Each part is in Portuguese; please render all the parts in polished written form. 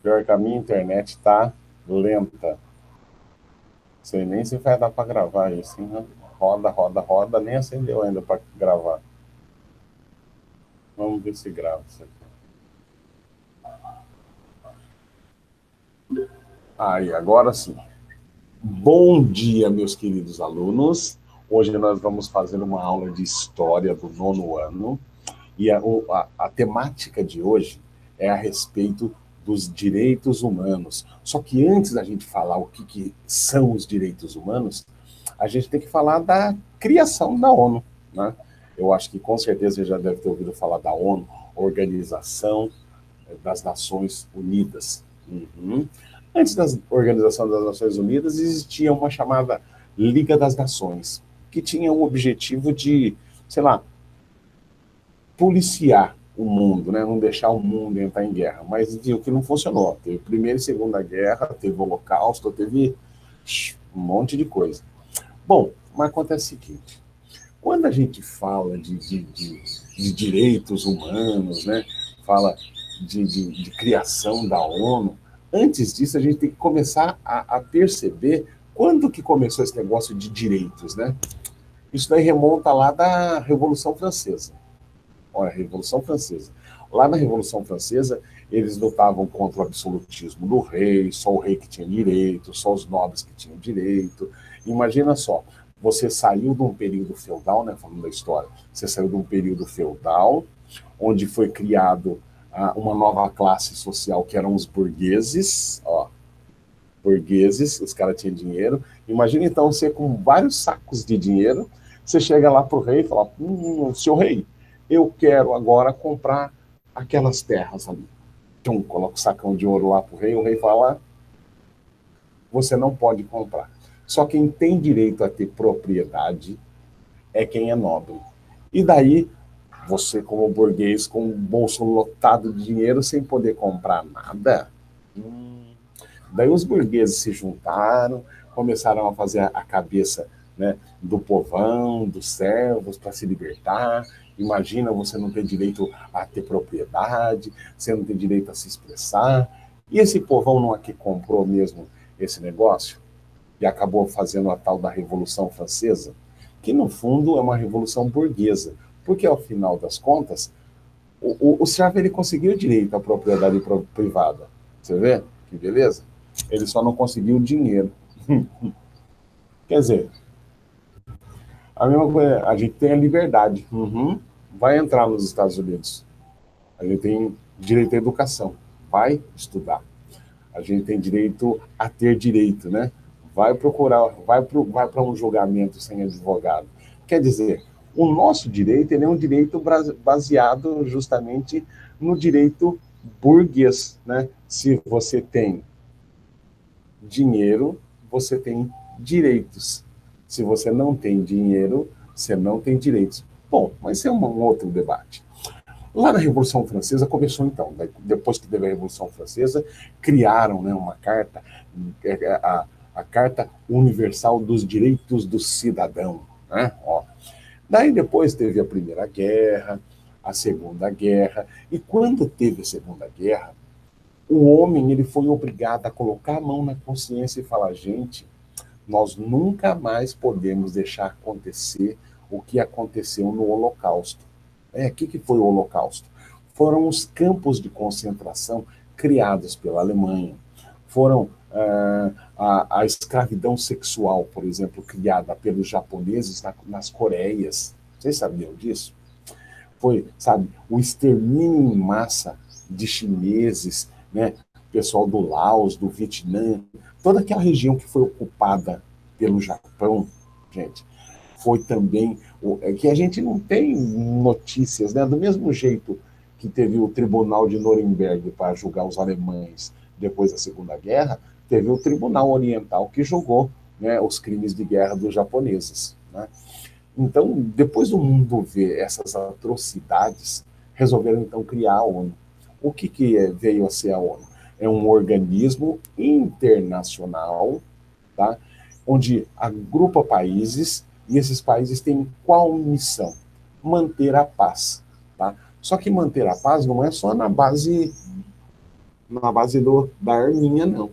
Pior que a minha internet tá lenta. Sei nem se vai dar para gravar isso, hein? Roda, roda, roda, nem acendeu ainda para gravar. Vamos ver se grava isso aqui. Aí, agora sim. Bom dia, meus queridos alunos. Hoje nós vamos fazer uma aula de história do nono ano. E a temática de hoje é a respeito dos direitos humanos. Só que antes da gente falar o que são os direitos humanos, a gente tem que falar da criação da ONU, né? Eu acho que com certeza você já deve ter ouvido falar da ONU, Organização das Nações Unidas. Uhum. Antes da Organização das Nações Unidas, existia uma chamada Liga das Nações, que tinha o objetivo de, sei lá, policiar o mundo, né? Não deixar o mundo entrar em guerra. Mas viu que não funcionou. Teve Primeira e Segunda Guerra, teve o Holocausto, teve um monte de coisa. Bom, mas acontece o seguinte: quando a gente fala de direitos humanos, né? Fala de criação da ONU, antes disso a gente tem que começar a perceber quando que começou esse negócio de direitos, né? Isso daí remonta lá da Revolução Francesa. Olha, a Revolução Francesa. Lá na Revolução Francesa, eles lutavam contra o absolutismo do rei, só o rei que tinha direito, só os nobres que tinham direito. Imagina só, você saiu de um período feudal, né, falando da história, você saiu de um período feudal, onde foi criado uma nova classe social, que eram os burgueses, ó, burgueses, os caras tinham dinheiro. Imagina então você com vários sacos de dinheiro, você chega lá pro rei e fala: seu rei, eu quero agora comprar aquelas terras ali. Então, coloca o sacão de ouro lá pro rei, o rei fala: você não pode comprar. Só quem tem direito a ter propriedade é quem é nobre. E daí, você como burguês, com o bolso lotado de dinheiro, sem poder comprar nada, daí os burgueses se juntaram, começaram a fazer a cabeça, né, do povão, dos servos, para se libertar. Imagina você não ter direito a ter propriedade, você não ter direito a se expressar. E esse povão não é que comprou mesmo esse negócio e acabou fazendo a tal da Revolução Francesa, que no fundo é uma revolução burguesa, porque ao final das contas, o servo ele conseguiu direito à propriedade privada. Você vê? Que beleza? Ele só não conseguiu dinheiro. Quer dizer, a mesma coisa, a gente tem a liberdade. Uhum. Vai entrar nos Estados Unidos. A gente tem direito à educação. Vai estudar. A gente tem direito a ter direito, né? Vai procurar, vai para um julgamento sem advogado. Quer dizer, o nosso direito ele é um direito baseado justamente no direito burguês, né? Se você tem dinheiro, você tem direitos. Se você não tem dinheiro, você não tem direitos. Bom, mas isso é um outro debate. Lá na Revolução Francesa começou então, depois que teve a Revolução Francesa, criaram, né, uma carta, a Carta Universal dos Direitos do Cidadão. Né? Ó. Daí depois teve a Primeira Guerra, a Segunda Guerra, e quando teve a Segunda Guerra, o homem ele foi obrigado a colocar a mão na consciência e falar: gente, nós nunca mais podemos deixar acontecer o que aconteceu no Holocausto. O que foi o Holocausto? Foram os campos de concentração criados pela Alemanha. Foram a escravidão sexual, por exemplo, criada pelos japoneses nas Coreias. Vocês sabiam disso? Foi, sabe, o extermínio em massa de chineses, né, pessoal do Laos, do Vietnã, toda aquela região que foi ocupada pelo Japão, gente, foi também que a gente não tem notícias, né? Do mesmo jeito que teve o Tribunal de Nuremberg para julgar os alemães depois da Segunda Guerra, teve o Tribunal Oriental que julgou, né, os crimes de guerra dos japoneses. Né? Então, depois do mundo ver essas atrocidades, resolveram então criar a ONU. O que veio a ser a ONU? É um organismo internacional, tá? Onde agrupa países e esses países têm qual missão? Manter a paz. Tá? Só que manter a paz não é só na base na base da arminha, não.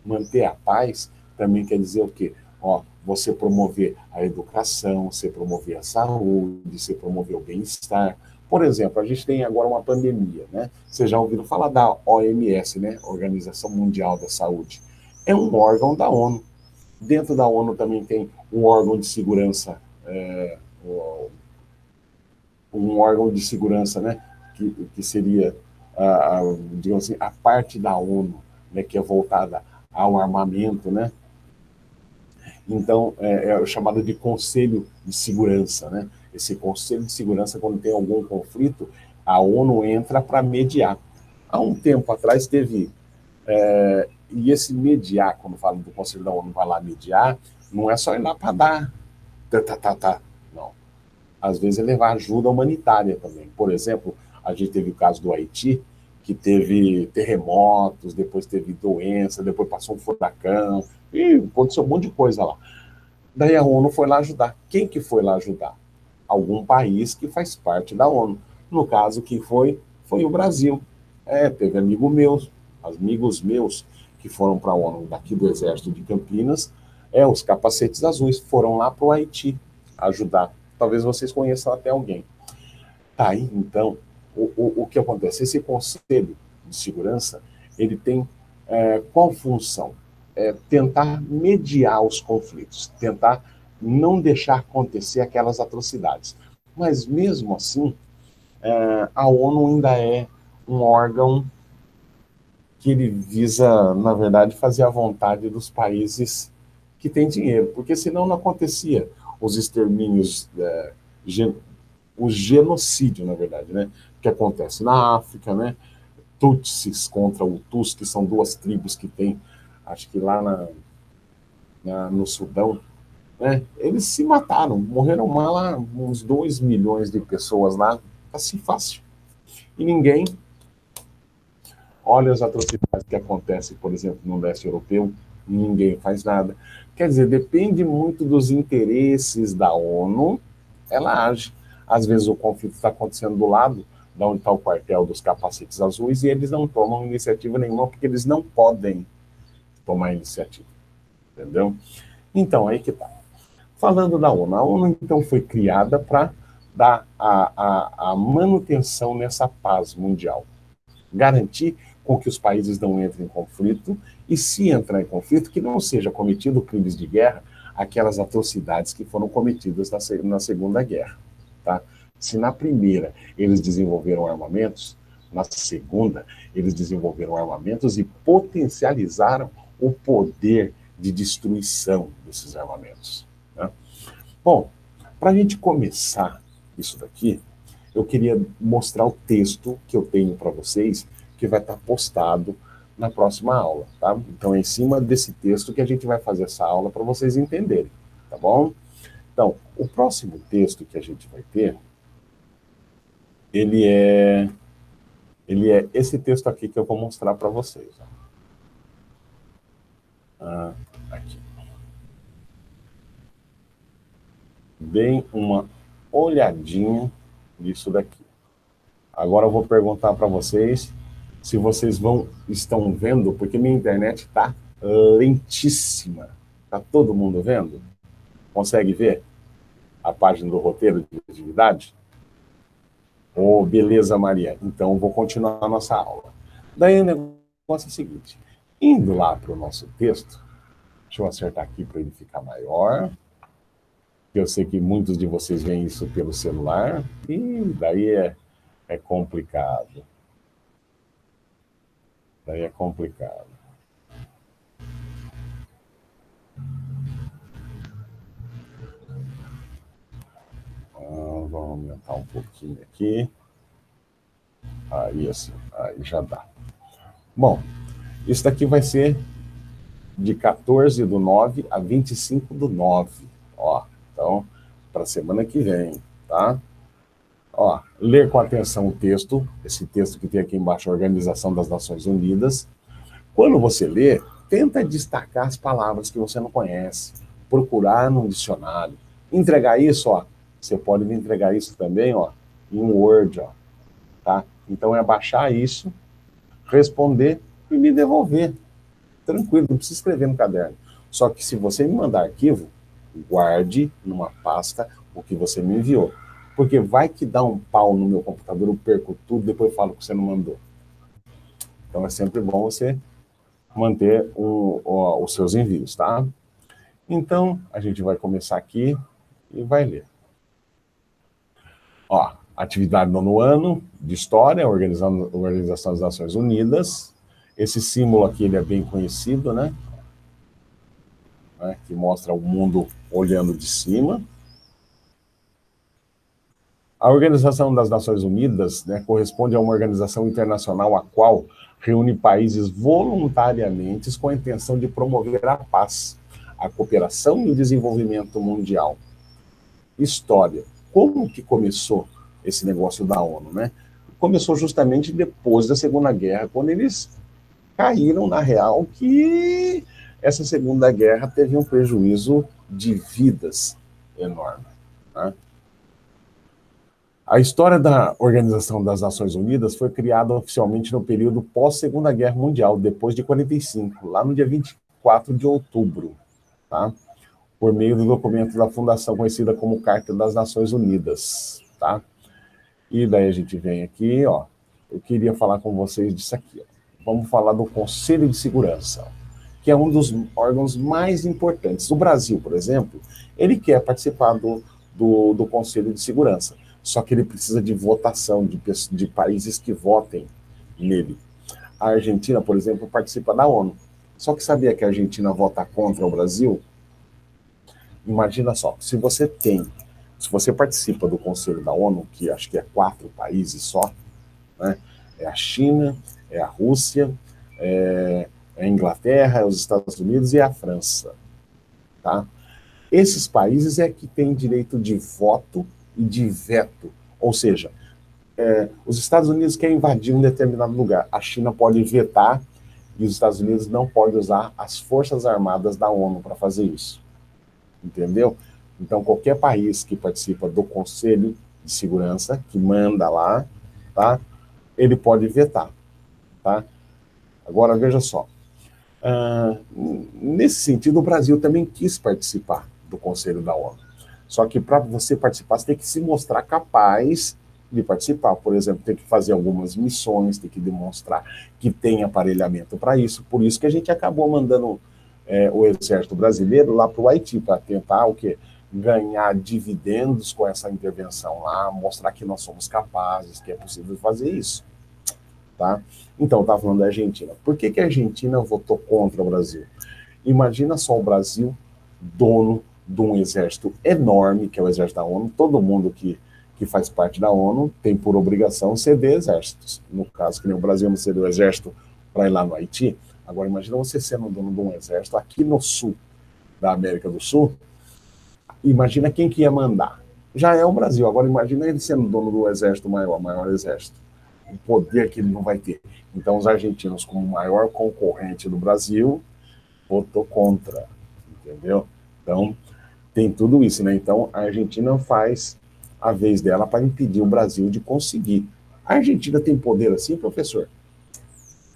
Manter a paz também quer dizer o quê? Ó, você promover a educação, você promover a saúde, você promover o bem-estar. Por exemplo, a gente tem agora uma pandemia, né? Vocês já ouviram falar da OMS, né? Organização Mundial da Saúde. É um órgão da ONU. Dentro da ONU também tem um órgão de segurança, um órgão de segurança, né? Que seria, digamos assim, a parte da ONU, né? Que é voltada ao armamento, né? Então, é chamado de Conselho de Segurança, né? Esse Conselho de Segurança, quando tem algum conflito, a ONU entra para mediar. Há um tempo atrás teve, e esse mediar, quando fala do Conselho da ONU, vai lá mediar, não é só ir lá para dar, não. Às vezes é levar ajuda humanitária também. Por exemplo, a gente teve o caso do Haiti, que teve terremotos, depois teve doença, depois passou um furacão, e aconteceu um monte de coisa lá. Daí a ONU foi lá ajudar. Quem que foi lá ajudar? Algum país que faz parte da ONU. No caso, quem foi o Brasil. Teve amigos meus, que foram para a ONU daqui do Exército de Campinas, os capacetes azuis, foram lá para o Haiti ajudar. Talvez vocês conheçam até alguém. Tá aí, então, o que acontece? Esse Conselho de Segurança, ele tem qual função? Tentar mediar os conflitos, tentar não deixar acontecer aquelas atrocidades. Mas, mesmo assim, a ONU ainda é um órgão que ele visa, na verdade, fazer a vontade dos países que têm dinheiro, porque senão não acontecia os extermínios, o genocídio, na verdade, né, que acontece na África, né, Tutsis contra Hutus, que são duas tribos que tem, acho que lá no Sudão, né, eles se mataram, morreram lá uns 2 milhões de pessoas lá, assim fácil. E ninguém olha as atrocidades que acontecem, por exemplo, no leste europeu, ninguém faz nada. Quer dizer, depende muito dos interesses da ONU, ela age. Às vezes o conflito está acontecendo do lado da onde está o quartel dos capacetes azuis e eles não tomam iniciativa nenhuma porque eles não podem tomar iniciativa, entendeu? Então, aí que está. Falando da ONU, a ONU então foi criada para dar a manutenção nessa paz mundial, garantir com que os países não entrem em conflito e, se entrar em conflito, que não seja cometido crimes de guerra, aquelas atrocidades que foram cometidas na Segunda Guerra. Tá? Se na primeira eles desenvolveram armamentos, na segunda eles desenvolveram armamentos e potencializaram o poder de destruição desses armamentos. Né? Bom, para a gente começar isso daqui, eu queria mostrar o texto que eu tenho para vocês, que vai estar postado na próxima aula, tá? Então é em cima desse texto que a gente vai fazer essa aula para vocês entenderem, tá bom? Então, o próximo texto que a gente vai ter, ele é esse texto aqui que eu vou mostrar para vocês. Aqui. Deem uma olhadinha nisso daqui. Agora eu vou perguntar para vocês se vocês estão vendo, porque minha internet está lentíssima. Está todo mundo vendo? Consegue ver a página do roteiro de atividade? Oh, beleza, Maria. Então vou continuar a nossa aula. Daí o negócio é o seguinte: indo lá para o nosso texto, deixa eu acertar aqui para ele ficar maior. Eu sei que muitos de vocês veem isso pelo celular, e daí é complicado. Daí é complicado. Vamos aumentar um pouquinho aqui. Aí assim, aí já dá. Bom, isso daqui vai ser de 14/9 a 25/9. Ó, então, para a semana que vem, tá? Ó, ler com atenção o texto, esse texto que tem aqui embaixo, a Organização das Nações Unidas. Quando você lê, tenta destacar as palavras que você não conhece, procurar no dicionário. Entregar isso, ó, você pode me entregar isso também, ó, em Word, ó, tá? Então é baixar isso, responder e me devolver. Tranquilo, não precisa escrever no caderno. Só que se você me mandar arquivo, guarde numa pasta o que você me enviou. Porque vai que dá um pau no meu computador, eu perco tudo, depois eu falo que você não mandou. Então é sempre bom você manter os seus envios, tá? Então, a gente vai começar aqui e vai ler. Ó, atividade do nono ano de História, Organização das Nações Unidas. Esse símbolo aqui ele é bem conhecido, né? Que mostra o mundo olhando de cima. A Organização das Nações Unidas, né, corresponde a uma organização internacional a qual reúne países voluntariamente com a intenção de promover a paz, a cooperação e o desenvolvimento mundial. História. Como que começou esse negócio da ONU, né? Começou justamente depois da Segunda Guerra, quando eles caíram na real que essa Segunda Guerra teve um prejuízo de vidas enorme, né? A história da Organização das Nações Unidas foi criada oficialmente no período pós-Segunda Guerra Mundial, depois de 45, lá no dia 24 de outubro, tá? Por meio do documento da fundação conhecida como Carta das Nações Unidas, tá? E daí a gente vem aqui, ó, eu queria falar com vocês disso aqui, ó. Vamos falar do Conselho de Segurança, que é um dos órgãos mais importantes. O Brasil, por exemplo, ele quer participar do Conselho de Segurança, só que ele precisa de votação, de países que votem nele. A Argentina, por exemplo, participa da ONU. Só que sabia que a Argentina vota contra o Brasil? Imagina só, se você participa do Conselho da ONU, que acho que é 4 países só, né? É a China, é a Rússia, é a Inglaterra, é os Estados Unidos e a França, tá? Esses países é que têm direito de voto e de veto, ou seja, os Estados Unidos querem invadir um determinado lugar, a China pode vetar e os Estados Unidos não podem usar as forças armadas da ONU para fazer isso, entendeu? Então, qualquer país que participa do Conselho de Segurança, que manda lá, tá? Ele pode vetar, tá? Agora, veja só. Nesse sentido, o Brasil também quis participar do Conselho da ONU. Só que para você participar, você tem que se mostrar capaz de participar. Por exemplo, tem que fazer algumas missões, tem que demonstrar que tem aparelhamento para isso. Por isso que a gente acabou mandando o Exército Brasileiro lá para o Haiti, para tentar o quê? Ganhar dividendos com essa intervenção lá, mostrar que nós somos capazes, que é possível fazer isso. Tá? Então, eu estava falando da Argentina. Por que a Argentina votou contra o Brasil? Imagina só o Brasil, dono de um exército enorme, que é o exército da ONU. Todo mundo que faz parte da ONU tem por obrigação ceder exércitos. No caso, que nem o Brasil não cedeu o exército para ir lá no Haiti. Agora, imagina você sendo dono de um exército aqui no sul da América do Sul. Imagina quem que ia mandar. Já é o Brasil. Agora, imagina ele sendo dono do exército maior exército. O poder que ele não vai ter. Então, os argentinos, como maior concorrente do Brasil, votou contra, entendeu? Então, tem tudo isso, né? Então, a Argentina faz a vez dela para impedir o Brasil de conseguir. A Argentina tem poder assim, professor?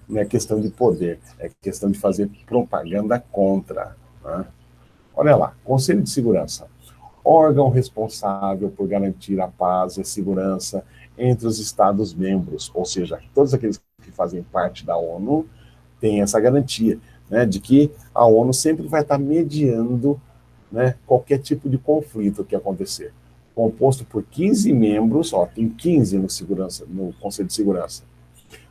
Não é questão de poder, é questão de fazer propaganda contra, né? Olha lá, Conselho de Segurança. Órgão responsável por garantir a paz e a segurança entre os Estados-membros, ou seja, todos aqueles que fazem parte da ONU têm essa garantia, né, de que a ONU sempre vai estar mediando, né, qualquer tipo de conflito que acontecer. Composto por 15 membros, ó, tem 15 no Conselho de Segurança,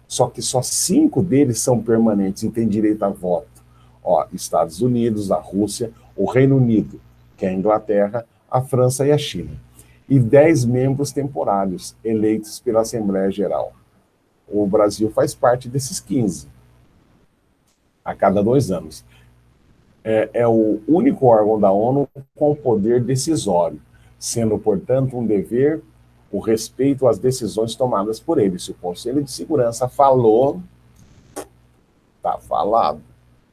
só que só 5 deles são permanentes e têm direito a voto. Ó, Estados Unidos, a Rússia, o Reino Unido, que é a Inglaterra, a França e a China. E 10 membros temporários, eleitos pela Assembleia Geral. O Brasil faz parte desses 15, a cada 2 anos. É o único órgão da ONU com poder decisório, sendo, portanto, um dever o respeito às decisões tomadas por ele. Se o Conselho de Segurança falou, tá falado.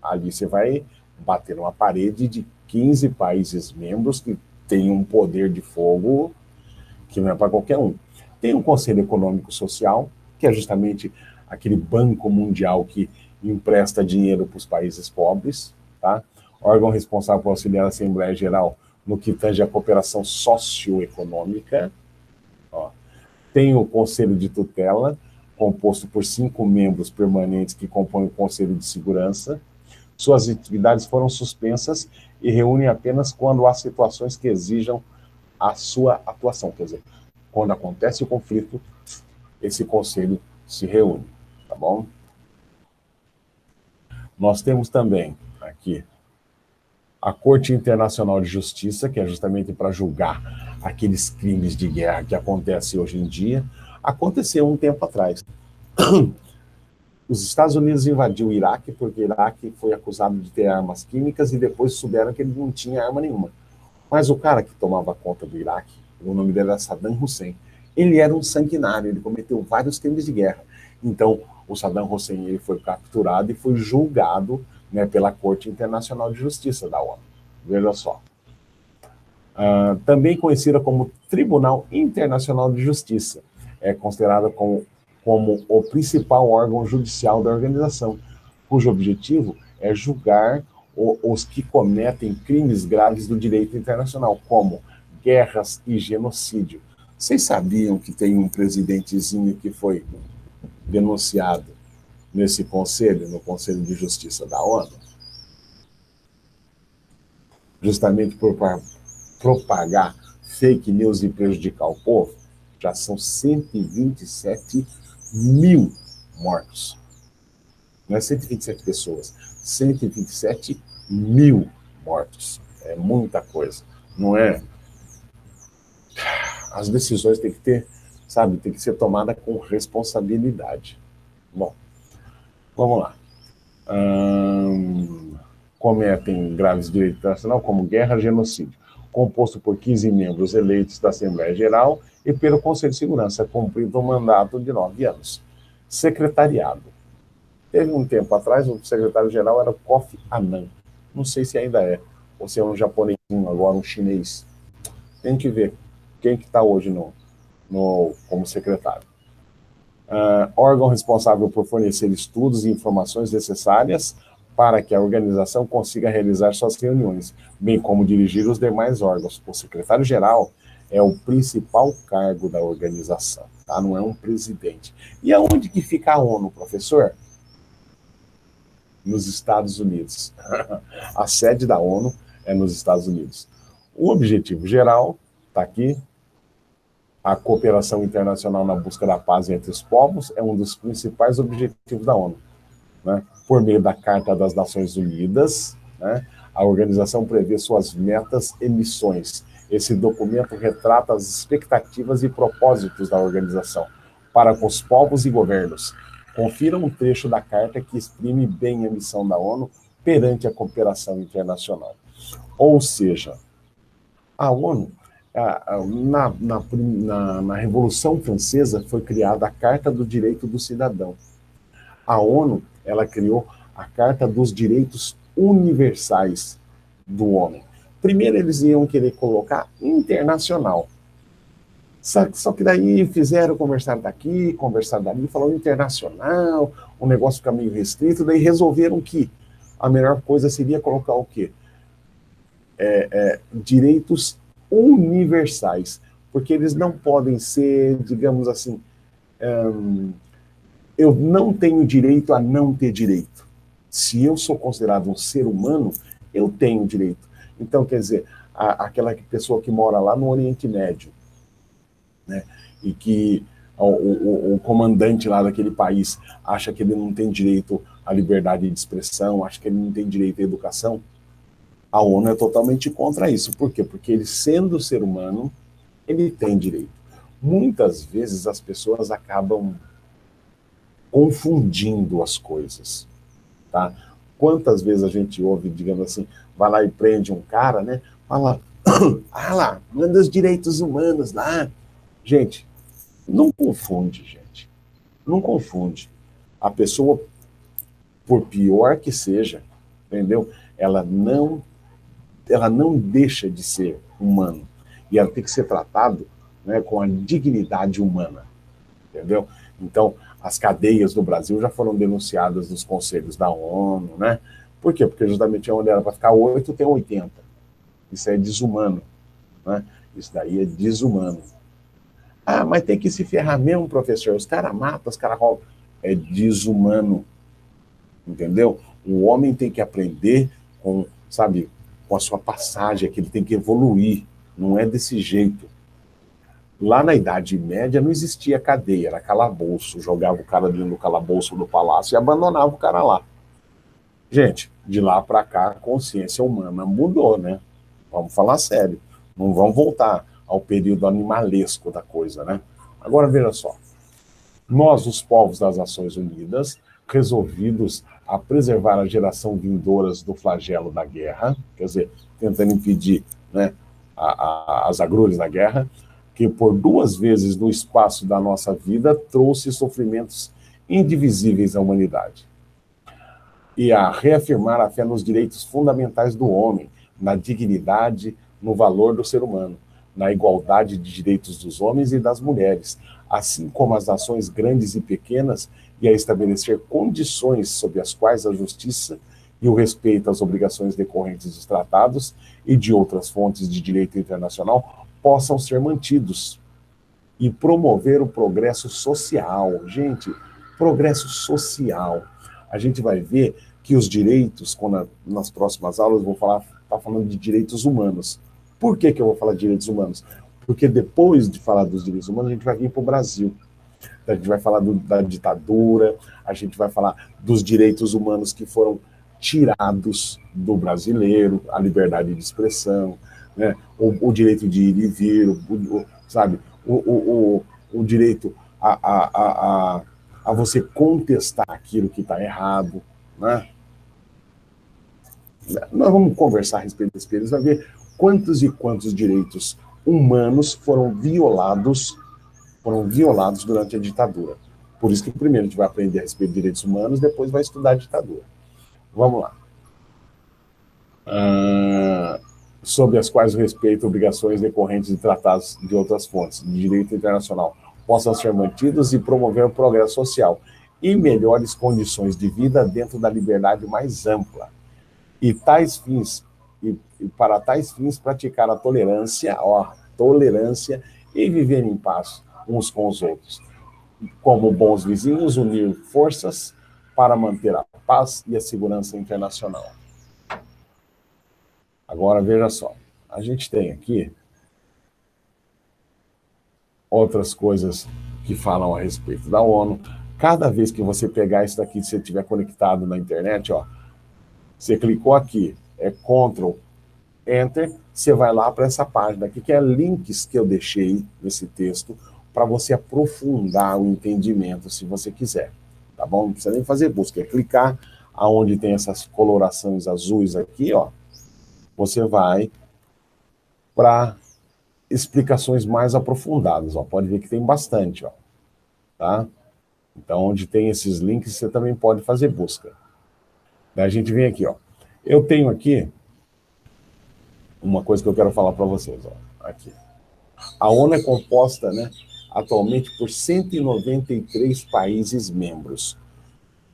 Ali você vai bater numa parede de 15 países membros que tem um poder de fogo que não é para qualquer um. Tem um Conselho Econômico Social, que é justamente aquele banco mundial que empresta dinheiro para os países pobres, tá? Órgão responsável por auxiliar a Assembleia Geral no que tange a cooperação socioeconômica. Ó. Tem o Conselho de Tutela, composto por 5 membros permanentes que compõem o Conselho de Segurança. Suas atividades foram suspensas e reúnem apenas quando há situações que exijam a sua atuação. Quer dizer, quando acontece o conflito, esse conselho se reúne, tá bom? Nós temos também aqui a Corte Internacional de Justiça, que é justamente para julgar aqueles crimes de guerra que acontecem hoje em dia. Aconteceu um tempo atrás. Os Estados Unidos invadiu o Iraque porque o Iraque foi acusado de ter armas químicas e depois souberam que ele não tinha arma nenhuma. Mas o cara que tomava conta do Iraque, o nome dele era Saddam Hussein, ele era um sanguinário, ele cometeu vários crimes de guerra. Então, o Saddam Hussein ele foi capturado e foi julgado, né, pela Corte Internacional de Justiça da ONU. Veja só. Também conhecida como Tribunal Internacional de Justiça. É considerada como o principal órgão judicial da organização, cujo objetivo é julgar os que cometem crimes graves do direito internacional, como guerras e genocídio. Vocês sabiam que tem um presidentezinho que foi denunciado nesse conselho, no Conselho de Justiça da ONU? Justamente por propagar fake news e prejudicar o povo? Já são 127 mil mortos. Não é 127 pessoas, 127 mil mortos. É muita coisa, não é? As decisões têm que ter, sabe, tem que ser tomada com responsabilidade. Bom, vamos lá. Cometem graves direitos internacionais como guerra e genocídio, composto por 15 membros eleitos da Assembleia Geral e pelo Conselho de Segurança, cumprindo um mandato de 9 anos. Secretariado. Teve um tempo atrás, o secretário-geral era Kofi Annan. Não sei se ainda é, ou se é um japonesinho agora, um chinês. Tem que ver quem que está hoje como secretário. Órgão responsável por fornecer estudos e informações necessárias para que a organização consiga realizar suas reuniões, bem como dirigir os demais órgãos. O secretário-geral é o principal cargo da organização, tá? Não é um presidente. E aonde que fica a ONU, professor? Nos Estados Unidos. A sede da ONU é nos Estados Unidos. O objetivo geral está aqui. A cooperação internacional na busca da paz entre os povos é um dos principais objetivos da ONU, né? Por meio da Carta das Nações Unidas, né, a organização prevê suas metas e missões. Esse documento retrata as expectativas e propósitos da organização para com os povos e governos. Confira um trecho da carta que exprime bem a missão da ONU perante a cooperação internacional. Ou seja, a ONU, na Revolução Francesa, foi criada a Carta do Direito do Cidadão. A ONU, ela criou a Carta dos Direitos Universais do Homem. Primeiro eles iam querer colocar internacional. Só que daí fizeram conversar daqui, conversar dali, falou internacional, o negócio fica meio restrito, daí resolveram que a melhor coisa seria colocar o quê? Direitos universais, porque eles não podem ser, digamos assim, eu não tenho direito a não ter direito. Se eu sou considerado um ser humano, eu tenho direito. Então, quer dizer, aquela pessoa que mora lá no Oriente Médio, né, e que o comandante lá daquele país acha que ele não tem direito à liberdade de expressão, acha que ele não tem direito à educação, a ONU é totalmente contra isso. Por quê? Porque ele, sendo ser humano, ele tem direito. Muitas vezes as pessoas acabam confundindo as coisas, tá? Quantas vezes a gente ouve, digamos assim, vai lá e prende um cara, né? Fala, lá, manda os direitos humanos lá. Gente, não confunde, gente. Não confunde. A pessoa, por pior que seja, entendeu? Ela não deixa de ser humano. E ela tem que ser tratada, né, com a dignidade humana. entendeu? Então, as cadeias do Brasil já foram denunciadas nos conselhos da ONU, né? Por quê? Porque justamente onde era para ficar 8, tem 80. Isso é desumano, né? Isso daí é desumano. Ah, mas tem que se ferrar mesmo, professor. Os caras matam, os caras roubam. É desumano, entendeu? O homem tem que aprender com, sabe, com a sua passagem, que ele tem que evoluir. Não é desse jeito. Lá na Idade Média não existia cadeia, era calabouço. Jogava o cara dentro do calabouço do palácio e abandonava o cara lá. Gente, de lá para cá a consciência humana mudou, né? Vamos falar sério. Não vamos voltar ao período animalesco da coisa, né? Agora veja só. Nós, os povos das Nações Unidas, resolvidos a preservar a geração vindouras do flagelo da guerra, quer dizer, tentando impedir, né, as agruras da guerra, que por 2 vezes no espaço da nossa vida trouxe sofrimentos indivisíveis à humanidade. E a reafirmar a fé nos direitos fundamentais do homem, na dignidade, no valor do ser humano, na igualdade de direitos dos homens e das mulheres, assim como as nações grandes e pequenas, e a estabelecer condições sob as quais a justiça e o respeito às obrigações decorrentes dos tratados e de outras fontes de direito internacional possam ser mantidos, e promover o progresso social. Gente, progresso social. A gente vai ver que os direitos, quando nas próximas aulas, eu vou falar, tá falando de direitos humanos. Por que eu vou falar de direitos humanos? Porque depois de falar dos direitos humanos, a gente vai vir para o Brasil. A gente vai falar da ditadura, a gente vai falar dos direitos humanos que foram tirados do brasileiro, a liberdade de expressão, né? O direito de ir e vir, sabe? O direito a você contestar aquilo que está errado, né? Nós vamos conversar a respeito desse período, vai ver quantos e quantos direitos humanos foram violados durante a ditadura. Por isso que primeiro a gente vai aprender a respeito de direitos humanos, depois vai estudar a ditadura. Vamos lá. Sobre as quais o respeito a obrigações decorrentes de tratados de outras fontes de direito internacional possam ser mantidos e promover o progresso social e melhores condições de vida dentro da liberdade mais ampla. E para tais fins praticar a tolerância e viver em paz uns com os outros. Como bons vizinhos, unir forças para manter a paz e a segurança internacional. Agora, veja só, a gente tem aqui outras coisas que falam a respeito da ONU. Cada vez que você pegar isso daqui, se você estiver conectado na internet, ó, você clicou aqui, é Ctrl, Enter, você vai lá para essa página aqui, que é links que eu deixei nesse texto, para você aprofundar o entendimento, se você quiser, tá bom? Não precisa nem fazer busca, é clicar aonde tem essas colorações azuis aqui, ó, você vai para explicações mais aprofundadas, ó. Pode ver que tem bastante, ó, tá? Então, onde tem esses links, você também pode fazer busca. Daí a gente vem aqui, ó. Eu tenho aqui uma coisa que eu quero falar para vocês, ó. Aqui. A ONU é composta, né, atualmente por 193 países membros.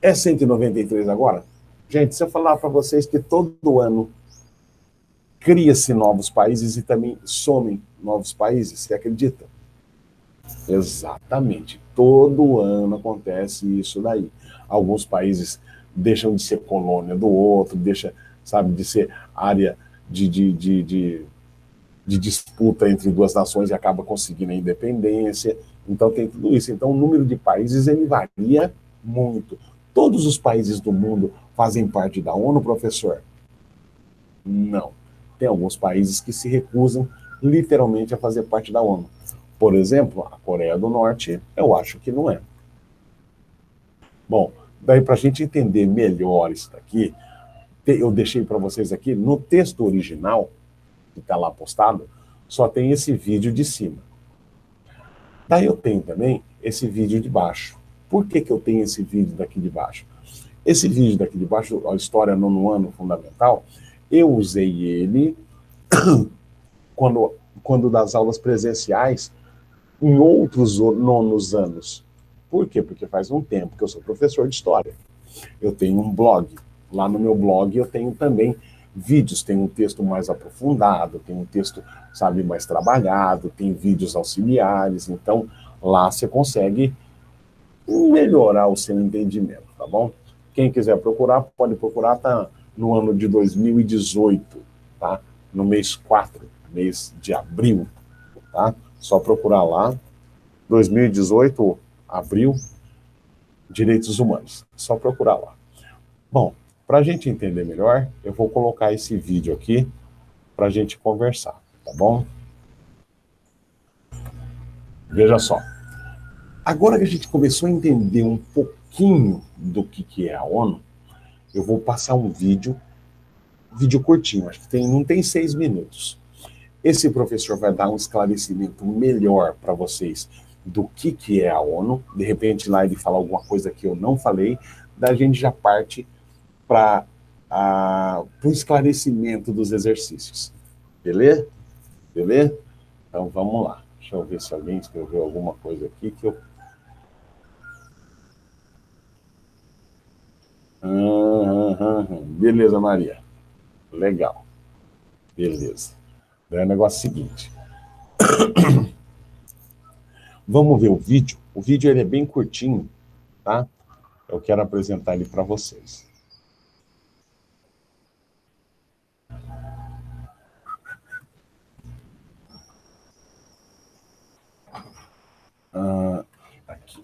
É 193 agora? Gente, se eu falar para vocês que todo ano cria-se novos países e também somem novos países, você acredita? Exatamente. Todo ano acontece isso daí. Alguns países deixam de ser colônia do outro, deixa, sabe, de ser área de disputa entre duas nações e acaba conseguindo a independência. Então tem tudo isso. Então o número de países ele varia muito. Todos os países do mundo fazem parte da ONU, professor? Não. Tem alguns países que se recusam literalmente a fazer parte da ONU. Por exemplo, a Coreia do Norte, eu acho que não é. Bom, daí para a gente entender melhor isso daqui, eu deixei para vocês aqui, no texto original, que está lá postado, só tem esse vídeo de cima. Daí eu tenho também esse vídeo de baixo. Por que eu tenho esse vídeo daqui de baixo? Esse vídeo daqui de baixo, a História no Ano Fundamental, eu usei ele quando das aulas presenciais em outros nonos anos. Por quê? Porque faz um tempo que eu sou professor de história. Eu tenho um blog. Lá no meu blog eu tenho também vídeos, tem um texto mais aprofundado, tem um texto, sabe, mais trabalhado, tem vídeos auxiliares. Então, lá você consegue melhorar o seu entendimento, tá bom? Quem quiser procurar, pode procurar, tá no ano de 2018, tá? No mês 4, mês de abril, tá? Só procurar lá, 2018, abril, direitos humanos. Só procurar lá. Bom, para a gente entender melhor, eu vou colocar esse vídeo aqui para a gente conversar, tá bom? Veja só. Agora que a gente começou a entender um pouquinho do que é a ONU, eu vou passar um vídeo curtinho, acho que não tem 6 minutos. Esse professor vai dar um esclarecimento melhor para vocês do que é a ONU. De repente lá ele fala alguma coisa que eu não falei, da gente já parte para o esclarecimento dos exercícios. Beleza? Beleza? Então vamos lá. Deixa eu ver se alguém escreveu alguma coisa aqui que eu. Beleza, Maria. Legal. Beleza. Daí é o negócio seguinte. Vamos ver o vídeo. O vídeo ele é bem curtinho, tá? Eu quero apresentar ele para vocês. Aqui.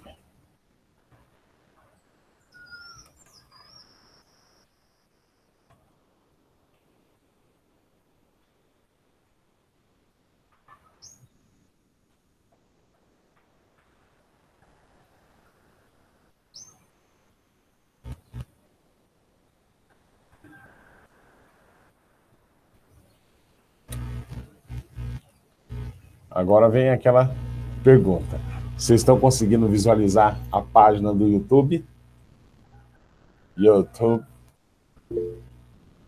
Agora vem aquela pergunta. Vocês estão conseguindo visualizar a página do YouTube? YouTube.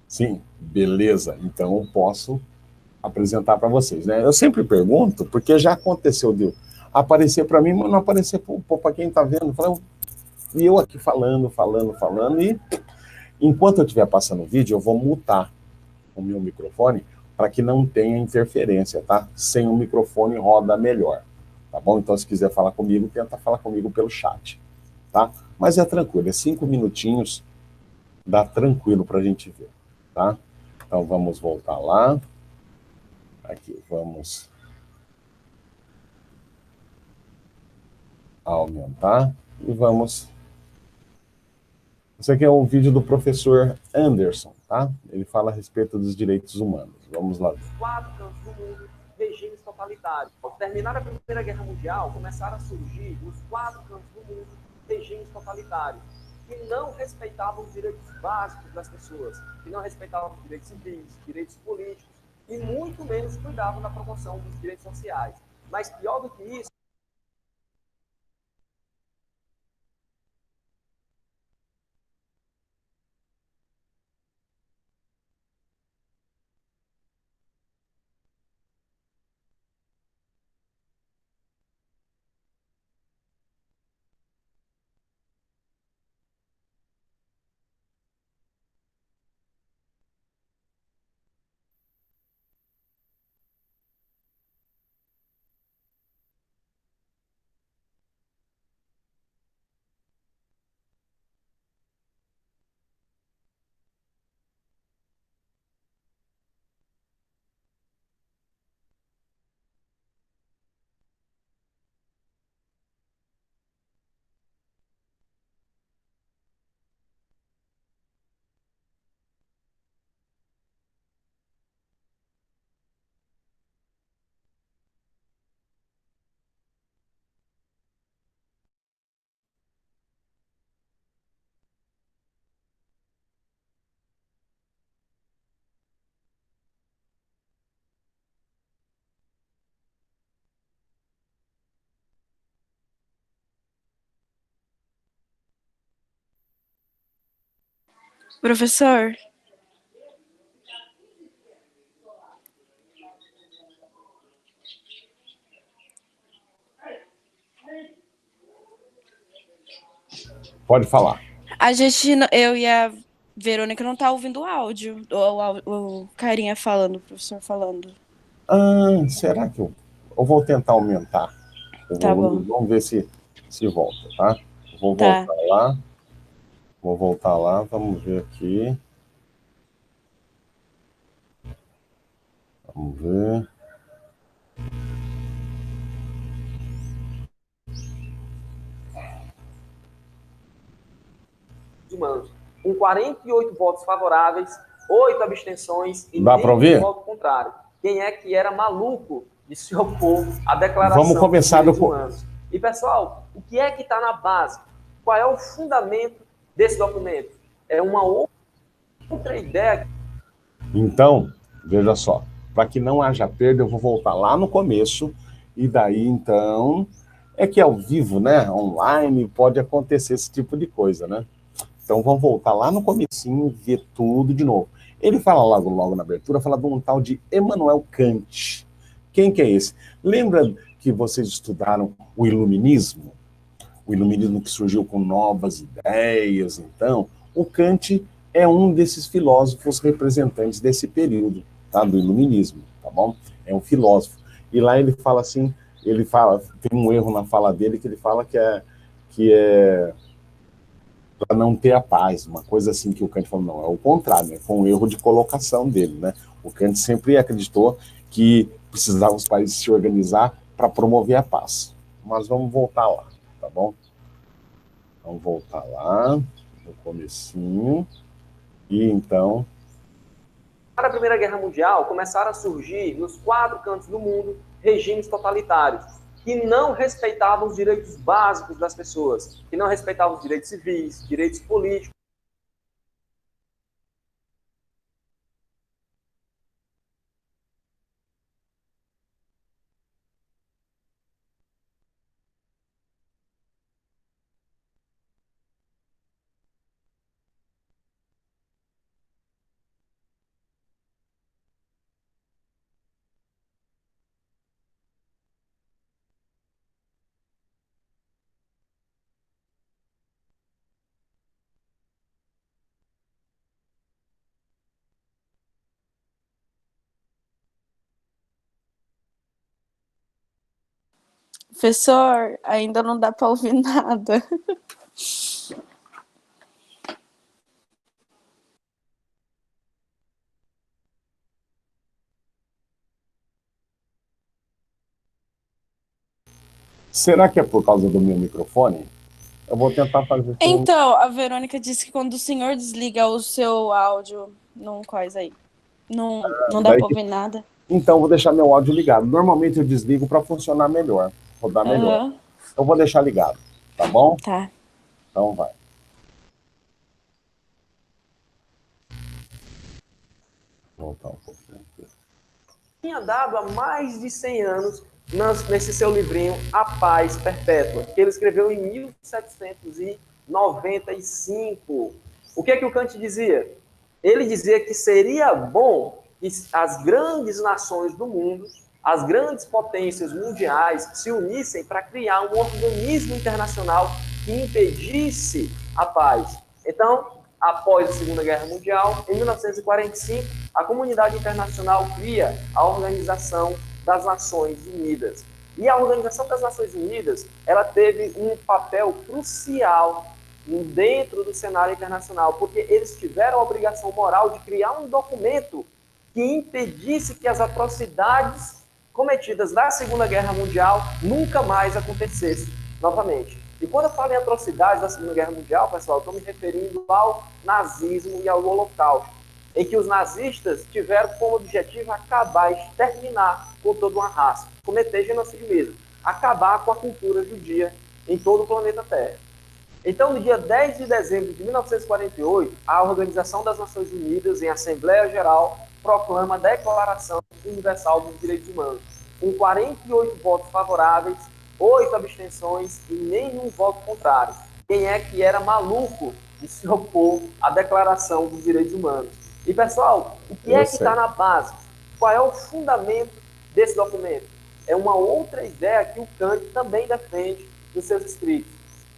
Sim, beleza. Então eu posso apresentar para vocês, né? Eu sempre pergunto, porque já aconteceu de aparecer para mim, mas não aparecer para quem está vendo. E eu aqui falando, e enquanto eu estiver passando o vídeo, eu vou mutar o meu microfone para que não tenha interferência, tá? Sem o microfone roda melhor, tá bom? Então, se quiser falar comigo, tenta falar comigo pelo chat, tá? Mas é tranquilo, é 5 minutinhos, dá tranquilo para a gente ver, tá? Então, vamos voltar lá. Aqui, vamos aumentar e vamos. Esse aqui é um vídeo do professor Anderson, tá? Ele fala a respeito dos direitos humanos. Vamos lá. 4 cantos do mundo, regimes totalitários. Ao terminar a Primeira Guerra Mundial, começaram a surgir, nos 4 cantos do mundo, regimes totalitários, que não respeitavam os direitos básicos das pessoas, que não respeitavam os direitos civis, direitos políticos, e muito menos cuidavam da promoção dos direitos sociais. Mas pior do que isso, Professor, Pode falar. A gente, eu e a Verônica não tá ouvindo o áudio, o carinha falando, o professor falando. Será que eu vou tentar aumentar o Tá volume? bom. Vamos ver se volta, tá? Vou Tá. voltar lá. Vou voltar lá, vamos ver aqui. Vamos ver. Humanos, com 48 votos favoráveis, 8 abstenções e Dá para nenhum ouvir? voto contrário. Quem é que era maluco de se opor à declaração Vamos começar dos direitos humanos? E, pessoal, o que é que está na base? Qual é o fundamento desse documento? É uma outra ideia. Então, veja só, para que não haja perda, eu vou voltar lá no começo, e daí, então, é que ao vivo, né, online, pode acontecer esse tipo de coisa, né? Então, vamos voltar lá no comecinho e ver tudo de novo. Ele fala logo na abertura, fala de um tal de Immanuel Kant. Quem que é esse? Lembra que vocês estudaram o Iluminismo? O Iluminismo que surgiu com novas ideias, então, o Kant é um desses filósofos representantes desse período, tá? Do Iluminismo, tá bom? É um filósofo. E lá ele fala assim, tem um erro na fala dele que ele fala que é para não ter a paz, uma coisa assim que o Kant falou, não, é o contrário, né? Foi um erro de colocação dele, né? O Kant sempre acreditou que precisavam os países se organizar para promover a paz. Mas vamos voltar lá, tá bom? Vamos voltar lá, no comecinho, e então... Para a Primeira Guerra Mundial, começaram a surgir, nos 4 cantos do mundo, regimes totalitários, que não respeitavam os direitos básicos das pessoas, que não respeitavam os direitos civis, direitos políticos. Professor, ainda não dá para ouvir nada. Será que é por causa do meu microfone? Eu vou tentar fazer... Então, a Verônica disse que quando o senhor desliga o seu áudio, não coisa aí. Não dá para ouvir nada. Então, eu vou deixar meu áudio ligado. Normalmente eu desligo para funcionar melhor, rodar melhor. Eu vou deixar ligado, tá bom? Tá. Então vai. Voltar um pouquinho aqui. Tinha dado há mais de 100 anos nesse seu livrinho A Paz Perpétua, que ele escreveu em 1795. O que é que o Kant dizia? Ele dizia que seria bom que as grandes nações do mundo, as grandes potências mundiais, se unissem para criar um organismo internacional que impedisse a paz. Então, após a Segunda Guerra Mundial, em 1945, a comunidade internacional cria a Organização das Nações Unidas. E a Organização das Nações Unidas, ela teve um papel crucial dentro do cenário internacional, porque eles tiveram a obrigação moral de criar um documento que impedisse que as atrocidades cometidas na Segunda Guerra Mundial nunca mais acontecessem novamente. E quando eu falo em atrocidades da Segunda Guerra Mundial, pessoal, eu estou me referindo ao nazismo e ao Holocausto, em que os nazistas tiveram como objetivo acabar, exterminar com toda uma raça, cometer genocídio mesmo, acabar com a cultura judia em todo o planeta Terra. Então, no dia 10 de dezembro de 1948, a Organização das Nações Unidas, em Assembleia Geral, proclama a Declaração Universal dos Direitos Humanos, com 48 votos favoráveis, 8 abstenções e nenhum voto contrário. Quem é que era maluco de se opor à Declaração dos Direitos Humanos? E, pessoal, o que é que está na base? Qual é o fundamento desse documento? É uma outra ideia que o Kant também defende nos seus escritos: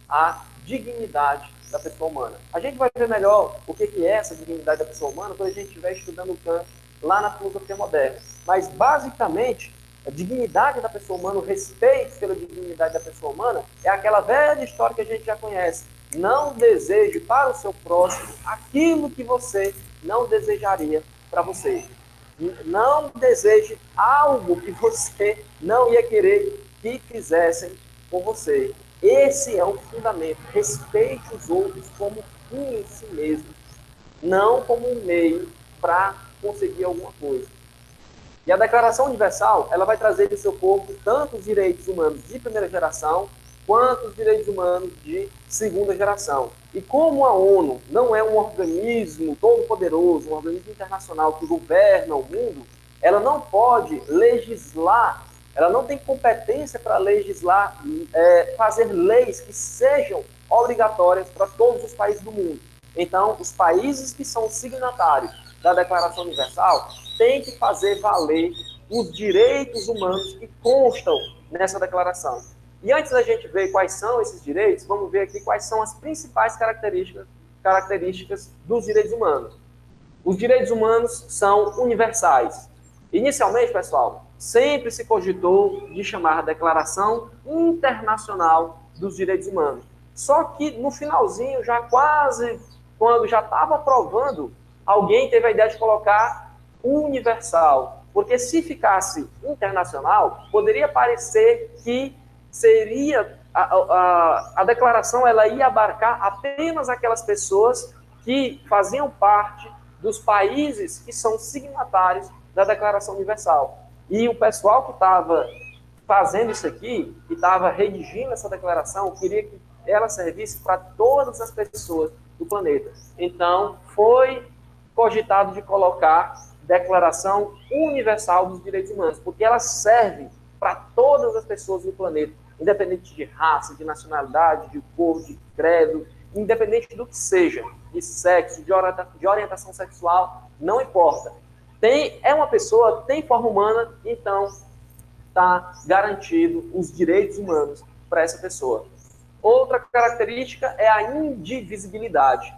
a dignidade da pessoa humana. A gente vai ver melhor o que é essa dignidade da pessoa humana quando a gente estiver estudando Kant lá na filosofia moderna. Mas, basicamente, a dignidade da pessoa humana, o respeito pela dignidade da pessoa humana, é aquela velha história que a gente já conhece. Não deseje para o seu próximo aquilo que você não desejaria para você. Não deseje algo que você não ia querer que fizessem com você. Esse é o fundamento. Respeite os outros como um em si mesmo, não como um meio para conseguir alguma coisa. E a Declaração Universal, ela vai trazer em seu corpo tanto os direitos humanos de primeira geração, quanto os direitos humanos de segunda geração. E como a ONU não é um organismo todo-poderoso, um organismo internacional que governa o mundo, ela não pode legislar, ela não tem competência para legislar, fazer leis que sejam obrigatórias para todos os países do mundo. Então, os países que são signatários da Declaração Universal têm que fazer valer os direitos humanos que constam nessa declaração. E antes da gente ver quais são esses direitos, vamos ver aqui quais são as principais características dos direitos humanos. Os direitos humanos são universais. Inicialmente, pessoal, sempre se cogitou de chamar a Declaração Internacional dos Direitos Humanos. Só que no finalzinho, já quase, quando já estava aprovando, alguém teve a ideia de colocar universal. Porque se ficasse internacional, poderia parecer que seria a declaração, ela ia abarcar apenas aquelas pessoas que faziam parte dos países que são signatários da Declaração Universal. E o pessoal que estava fazendo isso aqui, que estava redigindo essa declaração, queria que ela servisse para todas as pessoas do planeta. Então, foi cogitado de colocar Declaração Universal dos Direitos Humanos, porque ela serve para todas as pessoas do planeta, independente de raça, de nacionalidade, de cor, de credo, independente do que seja, de sexo, de orientação sexual, não importa. É uma pessoa, tem forma humana, então está garantido os direitos humanos para essa pessoa. Outra característica é a indivisibilidade.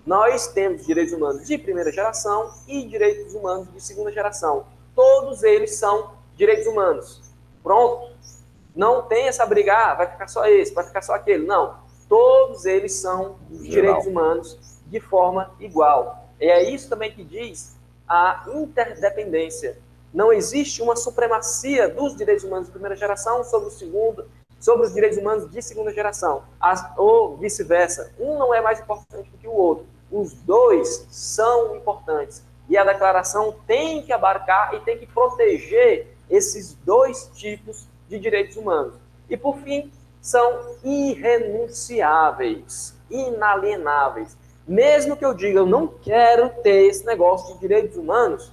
Nós temos direitos humanos de primeira geração e direitos humanos de segunda geração. Todos eles são direitos humanos. Pronto. Não tem essa briga, vai ficar só esse, vai ficar só aquele. Não. Todos eles são direitos humanos de forma igual. E é isso também que diz a interdependência. Não existe uma supremacia dos direitos humanos de primeira geração sobre os direitos humanos de segunda geração, ou vice-versa. Um não é mais importante do que o outro. Os dois são importantes. E a declaração tem que abarcar e tem que proteger esses dois tipos de direitos humanos. E, por fim, são irrenunciáveis, inalienáveis. Mesmo que eu diga, eu não quero ter esse negócio de direitos humanos,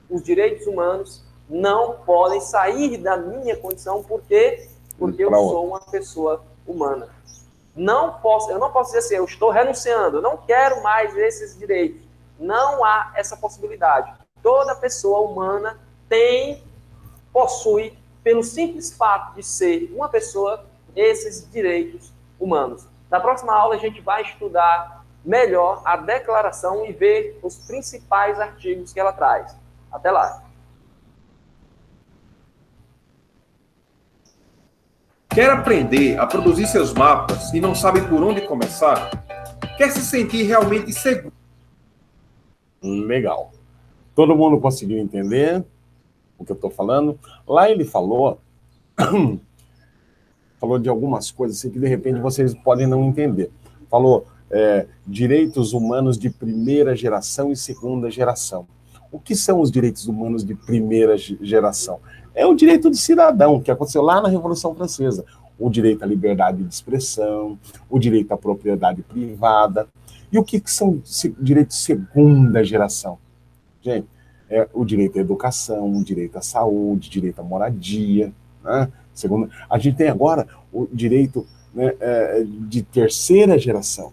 os direitos humanos não podem sair da minha condição, porque eu sou uma pessoa humana. Eu não posso dizer assim, eu estou renunciando, eu não quero mais esses direitos. Não há essa possibilidade. Toda pessoa humana possui, pelo simples fato de ser uma pessoa, esses direitos humanos. Na próxima aula a gente vai estudar melhor a declaração e ver os principais artigos que ela traz. Até lá. Quer aprender a produzir seus mapas e não sabe por onde começar? Quer se sentir realmente seguro? Legal. Todo mundo conseguiu entender o que eu estou falando? Lá ele falou de algumas coisas assim, que de repente vocês podem não entender. Falou direitos humanos de primeira geração e segunda geração. O que são os direitos humanos de primeira geração? É o direito do cidadão, que aconteceu lá na Revolução Francesa. O direito à liberdade de expressão, o direito à propriedade privada. E o que são direitos de segunda geração? Gente, o direito à educação, o direito à saúde, o direito à moradia. Né? A gente tem agora o direito, né, de terceira geração.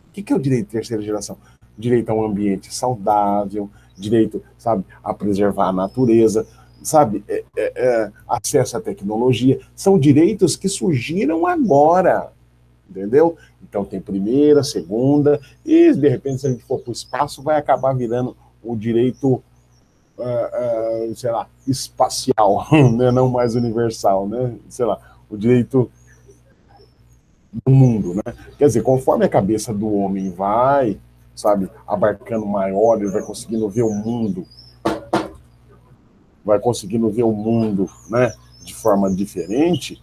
O que é o direito de terceira geração? Direito a um ambiente saudável, direito, sabe, a preservar a natureza, sabe, acesso à tecnologia. São direitos que surgiram agora. entendeu? Então tem primeira, segunda, e de repente se a gente for para o espaço, vai acabar virando o direito, sei lá, espacial, né? Não mais universal, né? Sei lá, o direito do mundo, né? Quer dizer, conforme a cabeça do homem vai, sabe, abarcando maior, ele vai conseguindo ver o mundo, né, de forma diferente,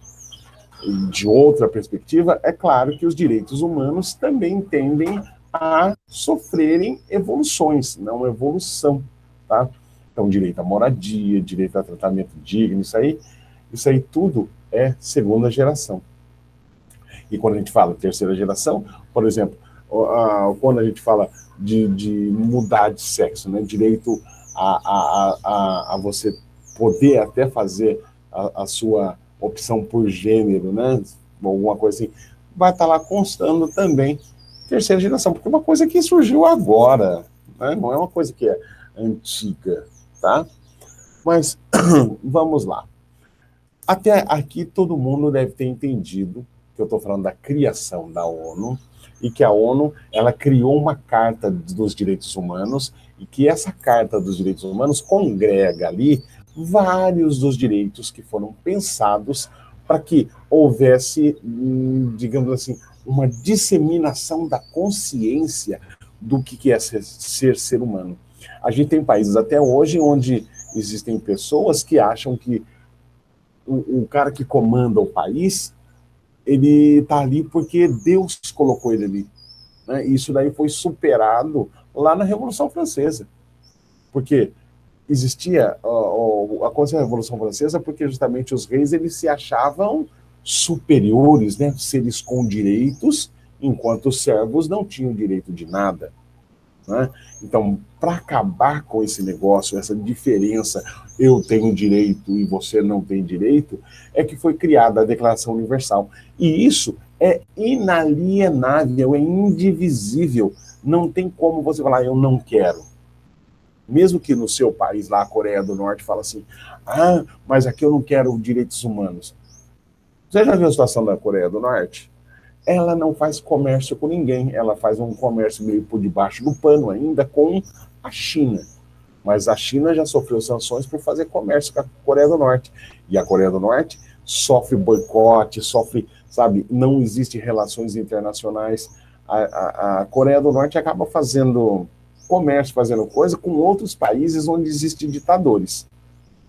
de outra perspectiva, é claro que os direitos humanos também tendem a sofrerem evoluções, não evolução, tá? Então, direito à moradia, direito a tratamento digno, isso aí tudo é segunda geração. E quando a gente fala terceira geração, por exemplo, quando a gente fala de mudar de sexo, né, direito a você poder até fazer a sua opção por gênero, né, alguma coisa assim, vai estar lá constando também terceira geração, porque é uma coisa que surgiu agora, né, não é uma coisa que é antiga, tá? Mas vamos lá. Até aqui todo mundo deve ter entendido que eu estou falando da criação da ONU e que a ONU ela criou uma Carta dos Direitos Humanos e que essa Carta dos Direitos Humanos congrega ali vários dos direitos que foram pensados para que houvesse, digamos assim, uma disseminação da consciência do que é ser humano. A gente tem países até hoje onde existem pessoas que acham que o cara que comanda o país, ele está ali porque Deus colocou ele ali. Né? E isso daí foi superado lá na Revolução Francesa. Porque existia, aconteceu a Revolução Francesa porque justamente os reis eles se achavam superiores, né? Seres com direitos, enquanto os servos não tinham direito de nada. Né? Então, para acabar com esse negócio, essa diferença, eu tenho direito e você não tem direito, é que foi criada a Declaração Universal. E isso é inalienável, é indivisível. Não tem como você falar, eu não quero. Mesmo que no seu país, lá, a Coreia do Norte, fala assim, mas aqui eu não quero direitos humanos. Você já viu a situação da Coreia do Norte? Ela não faz comércio com ninguém, ela faz um comércio meio por debaixo do pano ainda com a China. Mas a China já sofreu sanções por fazer comércio com a Coreia do Norte. E a Coreia do Norte sofre boicote, sabe, não existe relações internacionais. A Coreia do Norte acaba fazendo comércio, fazendo coisa com outros países onde existem ditadores,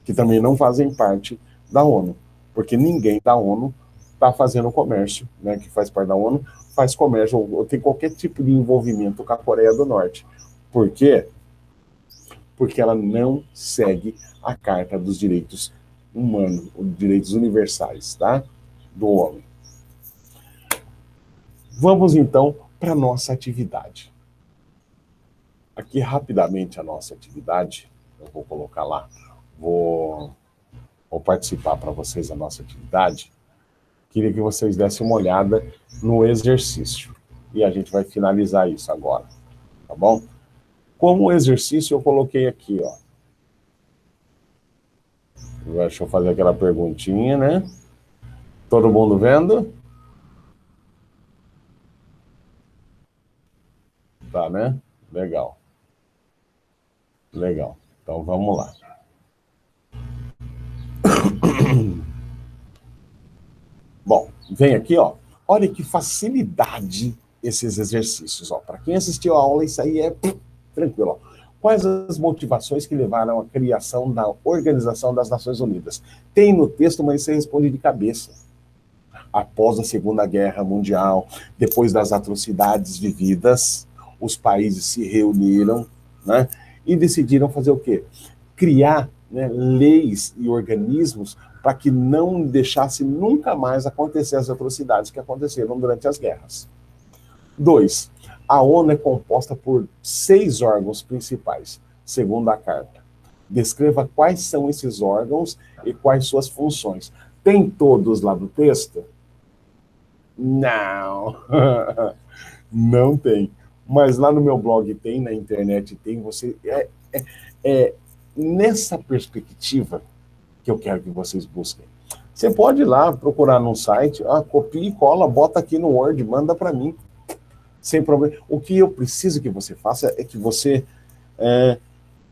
que também não fazem parte da ONU, porque ninguém da ONU está fazendo comércio, né, que faz parte da ONU, faz comércio, ou tem qualquer tipo de envolvimento com a Coreia do Norte. Por quê? Porque ela não segue a Carta dos Direitos Humanos, os direitos universais, tá? Do homem. Vamos, então, para a nossa atividade. Aqui, rapidamente, a nossa atividade, eu vou colocar lá, vou participar para vocês da nossa atividade. Queria que vocês dessem uma olhada no exercício. E a gente vai finalizar isso agora, tá bom? Como exercício, eu coloquei aqui, ó. Deixa eu fazer aquela perguntinha, né? Todo mundo vendo? Tá, né? Legal. Legal. Então, vamos lá. Bom, vem aqui, ó. Olha que facilidade esses exercícios, ó. Para quem assistiu a aula, isso aí é tranquilo, ó. Quais as motivações que levaram à criação da Organização das Nações Unidas? Tem no texto, mas você responde de cabeça. Após a Segunda Guerra Mundial, depois das atrocidades vividas, os países se reuniram, né, e decidiram fazer o quê? Criar, né, leis e organismos para que não deixasse nunca mais acontecer as atrocidades que aconteceram durante as guerras. 2. A ONU é composta por 6 órgãos principais, segundo a Carta. Descreva quais são esses órgãos e quais suas funções. Tem todos lá do texto? Não. Não tem. Mas lá no meu blog tem, na internet tem. Você nessa perspectiva que eu quero que vocês busquem. Você pode ir lá procurar num site, copia e cola, bota aqui no Word, manda para mim, sem problema. O que eu preciso que você faça é que você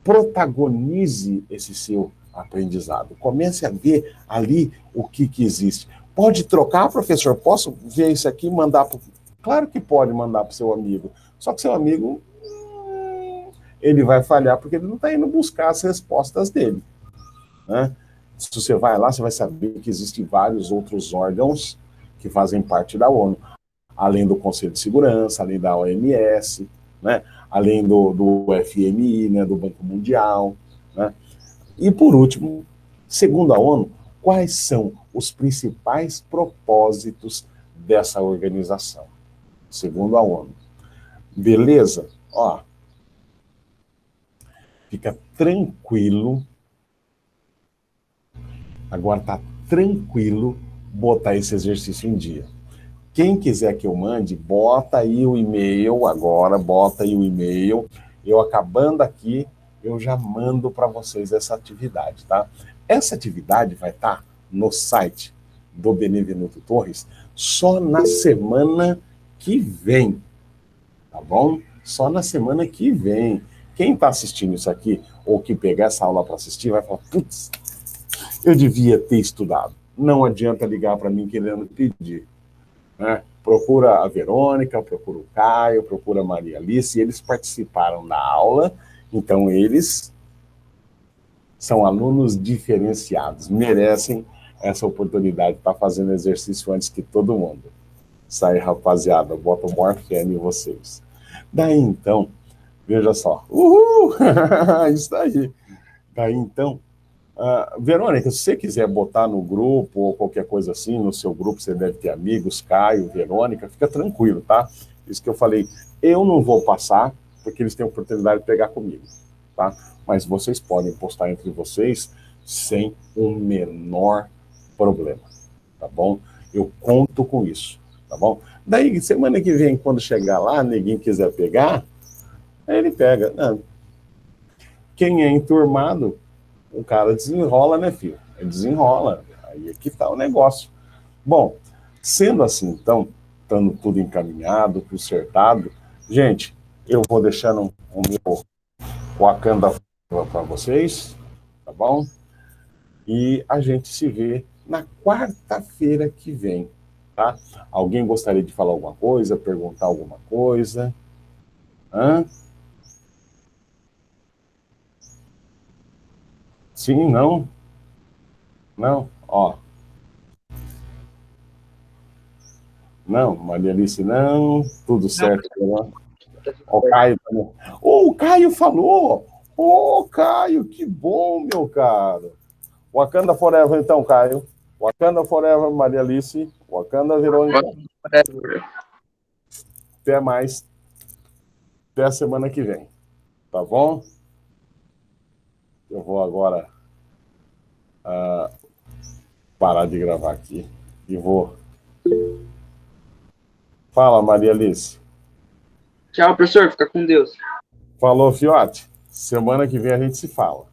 protagonize esse seu aprendizado. Comece a ver ali o que existe. Pode trocar, professor? Posso ver isso aqui e mandar para... Claro que pode mandar para o seu amigo. Só que seu amigo, ele vai falhar porque ele não está indo buscar as respostas dele. Né? Se você vai lá, você vai saber que existem vários outros órgãos que fazem parte da ONU. Além do Conselho de Segurança, além da OMS, né? Além do FMI, né? Do Banco Mundial. Né? E, por último, segundo a ONU, quais são os principais propósitos dessa organização? Segundo a ONU. Beleza? Ó, fica tranquilo. Agora tá tranquilo botar esse exercício em dia. Quem quiser que eu mande, bota aí o e-mail agora, bota aí o e-mail. Eu acabando aqui, eu já mando para vocês essa atividade, tá? Essa atividade vai estar no site do Benevenuto Torres só na semana que vem, tá bom? Só na semana que vem. Quem está assistindo isso aqui, ou que pegar essa aula para assistir, vai falar, putz, eu devia ter estudado. Não adianta ligar para mim querendo pedir. Né? Procura a Verônica, procura o Caio, procura a Maria Alice, eles participaram da aula, então eles são alunos diferenciados, merecem essa oportunidade de estar fazendo exercício antes que todo mundo. Isso aí, rapaziada, bota o maior fé em vocês. Daí então, veja só, uhul! Isso aí. Daí então, Verônica, se você quiser botar no grupo ou qualquer coisa assim, no seu grupo você deve ter amigos, Caio, Verônica, fica tranquilo, tá? Isso que eu falei, eu não vou passar, porque eles têm a oportunidade de pegar comigo, tá? Mas vocês podem postar entre vocês sem o menor problema, tá bom? Eu conto com isso, tá bom? Daí, semana que vem, quando chegar lá, ninguém quiser pegar, aí ele pega. Não. Quem é enturmado, o cara desenrola, né, filho? Ele desenrola. Aí é que tá o negócio. Bom, sendo assim, então, estando tudo encaminhado, consertado, gente, eu vou deixando o meu Wakanda para vocês, tá bom? E a gente se vê na quarta-feira que vem, tá? Alguém gostaria de falar alguma coisa, perguntar alguma coisa? Hã? Sim, não? Não? Ó. Não, Maria Alice, não. Tudo certo. Não. Ó, o Caio também. O Caio falou! Caio, que bom, meu caro. Wakanda Forever, então, Caio. Wakanda Forever, Maria Alice. Wakanda Verônica. Até mais. Até a semana que vem. Tá bom? Eu vou agora parar de gravar aqui e vou... Fala, Maria Alice. Tchau, professor. Fica com Deus. Falou, fiote. Semana que vem a gente se fala.